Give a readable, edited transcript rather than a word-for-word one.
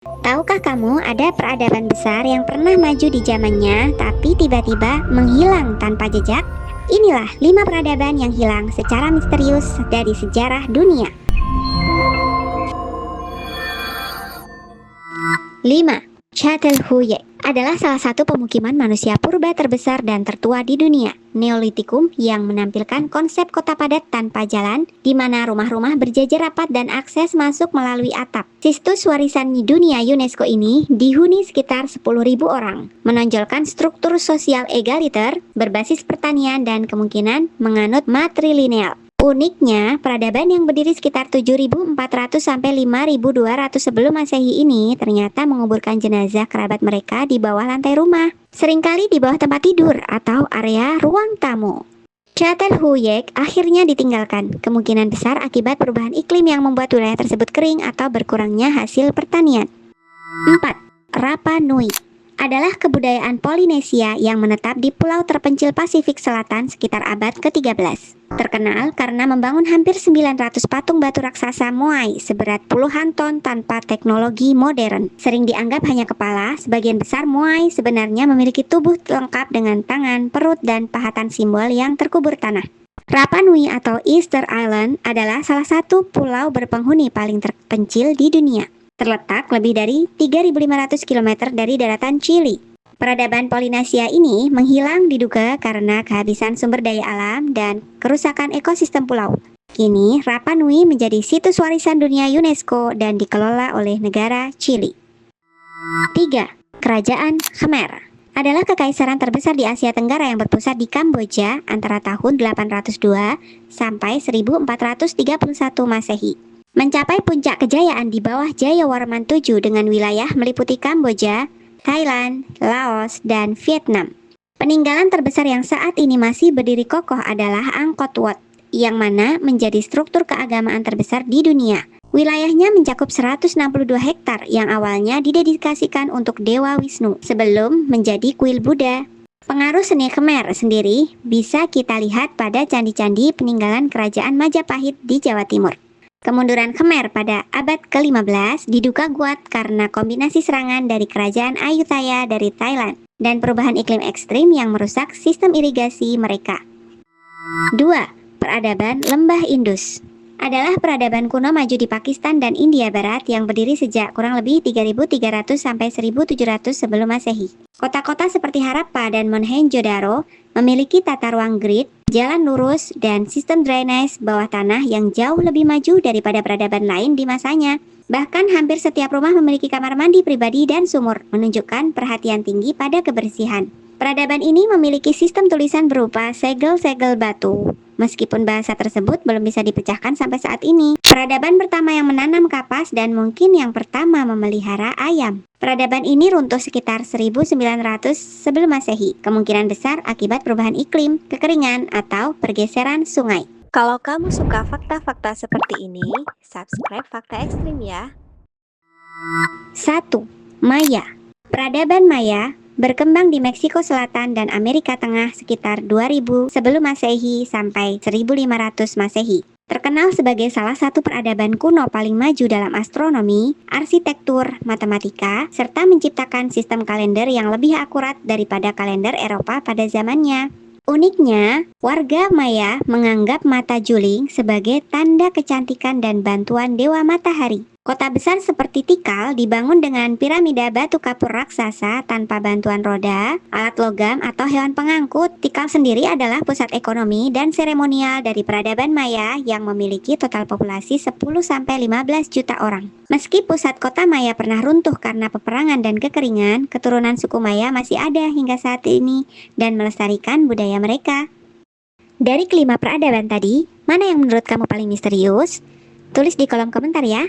Tahukah kamu ada peradaban besar yang pernah maju di zamannya tapi tiba-tiba menghilang tanpa jejak? Inilah 5 peradaban yang hilang secara misterius dari sejarah dunia. 5. Çatalhöyük adalah salah satu pemukiman manusia purba terbesar dan tertua di dunia. Neolitikum yang menampilkan konsep kota padat tanpa jalan, di mana rumah-rumah berjejer rapat dan akses masuk melalui atap. Situs warisan dunia UNESCO ini dihuni sekitar 10.000 orang, menonjolkan struktur sosial egaliter, berbasis pertanian dan kemungkinan menganut matrilineal. Uniknya, peradaban yang berdiri sekitar 7.400 sampai 5.200 sebelum Masehi ini ternyata menguburkan jenazah kerabat mereka di bawah lantai rumah, seringkali di bawah tempat tidur atau area ruang tamu. Çatalhöyük akhirnya ditinggalkan, kemungkinan besar akibat perubahan iklim yang membuat wilayah tersebut kering atau berkurangnya hasil pertanian. 4. Rapa Nui adalah kebudayaan Polinesia yang menetap di pulau terpencil Pasifik Selatan sekitar abad ke-13. Terkenal karena membangun hampir 900 patung batu raksasa Moai seberat puluhan ton tanpa teknologi modern. Sering dianggap hanya kepala, sebagian besar Moai sebenarnya memiliki tubuh lengkap dengan tangan, perut, dan pahatan simbol yang terkubur tanah. Rapa Nui atau Easter Island adalah salah satu pulau berpenghuni paling terpencil di dunia. Terletak lebih dari 3.500 km dari daratan Chili. Peradaban Polinesia ini menghilang diduga karena kehabisan sumber daya alam dan kerusakan ekosistem pulau. Kini, Rapa Nui menjadi situs warisan dunia UNESCO dan dikelola oleh negara Chili. 3. Kerajaan Khmer adalah kekaisaran terbesar di Asia Tenggara yang berpusat di Kamboja antara tahun 802 sampai 1431 Masehi. Mencapai puncak kejayaan di bawah Jayawarman VII dengan wilayah meliputi Kamboja, Thailand, Laos, dan Vietnam. Peninggalan terbesar yang saat ini masih berdiri kokoh adalah Angkor Wat, yang mana menjadi struktur keagamaan terbesar di dunia. Wilayahnya mencakup 162 hektar yang awalnya didedikasikan untuk Dewa Wisnu sebelum menjadi kuil Buddha. Pengaruh seni Khmer sendiri bisa kita lihat pada candi-candi peninggalan kerajaan Majapahit di Jawa Timur. Kemunduran Khmer pada abad ke-15 diduga kuat karena kombinasi serangan dari kerajaan Ayutthaya dari Thailand dan perubahan iklim ekstrim yang merusak sistem irigasi mereka. 2. Peradaban Lembah Indus adalah peradaban kuno maju di Pakistan dan India Barat yang berdiri sejak kurang lebih 3.300 sampai 1.700 sebelum Masehi. Kota-kota seperti Harappa dan Mohenjo-daro memiliki tata ruang grid, jalan lurus, dan sistem drainase bawah tanah yang jauh lebih maju daripada peradaban lain di masanya. Bahkan hampir setiap rumah memiliki kamar mandi pribadi dan sumur, menunjukkan perhatian tinggi pada kebersihan. Peradaban ini memiliki sistem tulisan berupa segel-segel batu. Meskipun bahasa tersebut belum bisa dipecahkan sampai saat ini. Peradaban pertama yang menanam kapas dan mungkin yang pertama memelihara ayam. Peradaban ini runtuh sekitar 1900 sebelum Masehi, kemungkinan besar akibat perubahan iklim, kekeringan, atau pergeseran sungai. Kalau kamu suka fakta-fakta seperti ini, subscribe Fakta Ekstrim ya. 1. Maya. Peradaban Maya berkembang di Meksiko Selatan dan Amerika Tengah sekitar 2000 sebelum Masehi sampai 1500 Masehi. Terkenal sebagai salah satu peradaban kuno paling maju dalam astronomi, arsitektur, matematika, serta menciptakan sistem kalender yang lebih akurat daripada kalender Eropa pada zamannya. Uniknya, warga Maya menganggap mata juling sebagai tanda kecantikan dan bantuan dewa matahari. Kota besar seperti Tikal dibangun dengan piramida batu kapur raksasa tanpa bantuan roda, alat logam, atau hewan pengangkut. Tikal sendiri adalah pusat ekonomi dan seremonial dari peradaban Maya yang memiliki total populasi 10-15 juta orang. Meski pusat kota Maya pernah runtuh karena peperangan dan kekeringan, keturunan suku Maya masih ada hingga saat ini dan melestarikan budaya mereka. Dari kelima peradaban tadi, mana yang menurut kamu paling misterius? Tulis di kolom komentar ya.